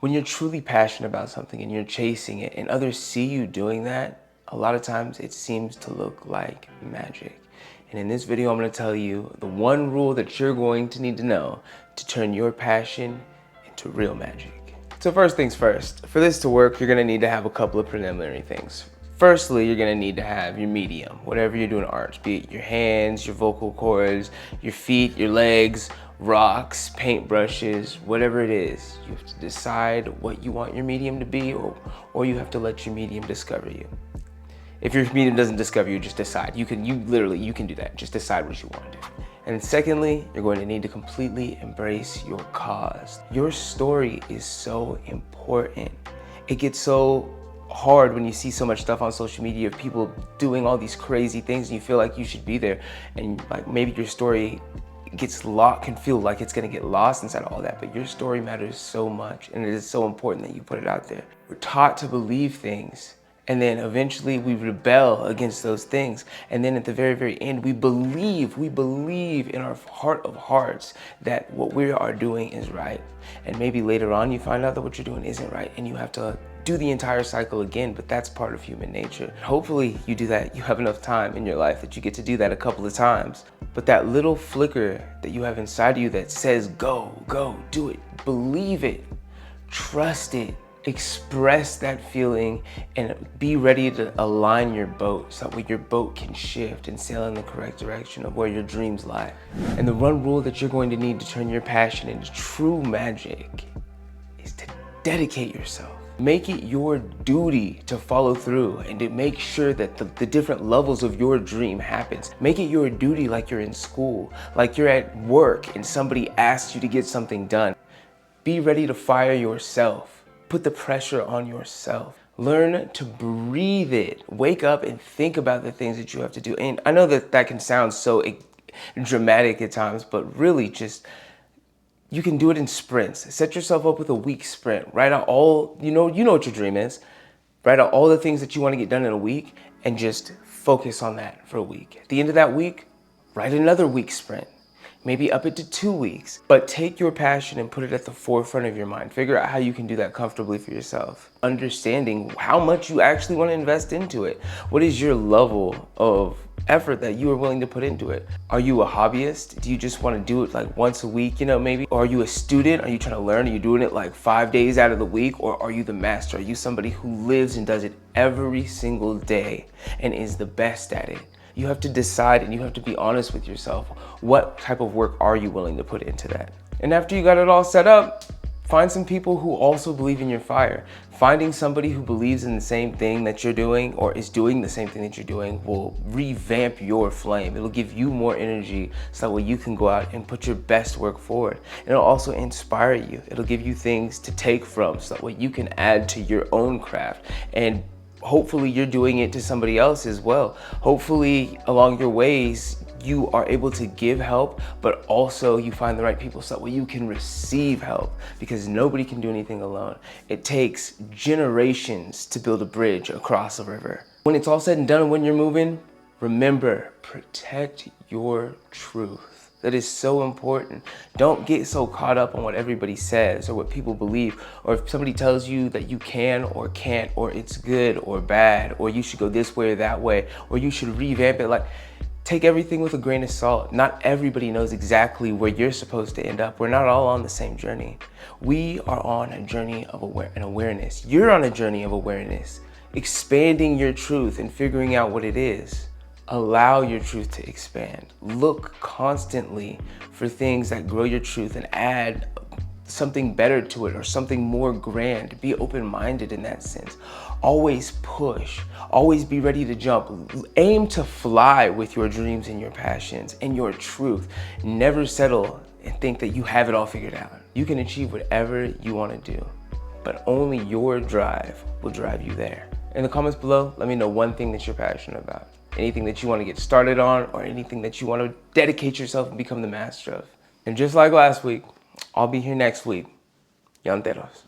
When you're truly passionate about something and you're chasing it and others see you doing that, a lot of times it seems to look like magic. And in this video, I'm going to tell you the one rule that you're going to need to know to turn your passion into real magic. So first things first, for this to work, you're going to need to have a couple of preliminary things. Firstly, you're going to need to have your medium, whatever you're doing art, be it your hands, your vocal cords, your feet, your legs, rocks, paintbrushes, whatever it is. You have to decide what you want your medium to be, or you have to let your medium discover you. If your medium doesn't discover you, just decide. You can do that. Just decide what you want to do. And secondly, you're going to need to completely embrace your cause. Your story is so important. It gets so hard when you see so much stuff on social media of people doing all these crazy things and you feel like you should be there, and like maybe your story can feel like it's gonna get lost inside all that, but your story matters so much and it is so important that you put it out there. We're taught to believe things, and then eventually we rebel against those things, and then at the very, very end, we believe in our heart of hearts that what we are doing is right. And maybe later on you find out that what you're doing isn't right and you have to do the entire cycle again, but that's part of human nature. Hopefully you do that, you have enough time in your life that you get to do that a couple of times. But that little flicker that you have inside of you that says, go, do it, believe it, trust it, express that feeling, and be ready to align your boat so that way your boat can shift and sail in the correct direction of where your dreams lie. And the one rule that you're going to need to turn your passion into true magic is to dedicate yourself. Make it your duty to follow through and to make sure that the different levels of your dream happens. Make it your duty like you're in school, like you're at work and somebody asks you to get something done. Be ready to fire yourself. Put the pressure on yourself. Learn to breathe it. Wake up and think about the things that you have to do. And I know that that can sound so dramatic at times, but really just, you can do it in sprints. Set yourself up with a week sprint. Write out all, you know what your dream is. Write out all the things that you want to get done in a week and just focus on that for a week. At the end of that week, write another week sprint. Maybe up it to 2 weeks, but take your passion and put it at the forefront of your mind. Figure out how you can do that comfortably for yourself. Understanding how much you actually want to invest into it. What is your level of effort that you are willing to put into it? Are you a hobbyist? Do you just want to do it like once a week, maybe? Or are you a student? Are you trying to learn? Are you doing it like 5 days out of the week? Or are you the master? Are you somebody who lives and does it every single day and is the best at it? You have to decide and you have to be honest with yourself. What type of work are you willing to put into that? And after you got it all set up, find some people who also believe in your fire. Finding somebody who believes in the same thing that you're doing or is doing the same thing that you're doing will revamp your flame. It'll give you more energy so that way you can go out and put your best work forward. And it'll also inspire you. It'll give you things to take from so that way you can add to your own craft. And hopefully you're doing it to somebody else as well. Hopefully along your ways, you are able to give help, but also you find the right people so that way you can receive help, because nobody can do anything alone. It takes generations to build a bridge across a river. When it's all said and done and when you're moving, remember, protect your truth. That is so important. Don't get so caught up on what everybody says or what people believe, or if somebody tells you that you can or can't, or it's good or bad, or you should go this way or that way, or you should revamp it. Like, take everything with a grain of salt. Not everybody knows exactly where you're supposed to end up. We're not all on the same journey. We are on a journey of awareness. You're on a journey of awareness, expanding your truth and figuring out what it is. Allow your truth to expand. Look constantly for things that grow your truth and add something better to it or something more grand. Be open-minded in that sense. Always push. Always be ready to jump. Aim to fly with your dreams and your passions and your truth. Never settle and think that you have it all figured out. You can achieve whatever you want to do, but only your drive will drive you there. In the comments below, let me know one thing that you're passionate about. Anything that you want to get started on, or anything that you want to dedicate yourself and become the master of. And just like last week, I'll be here next week. Yanteros.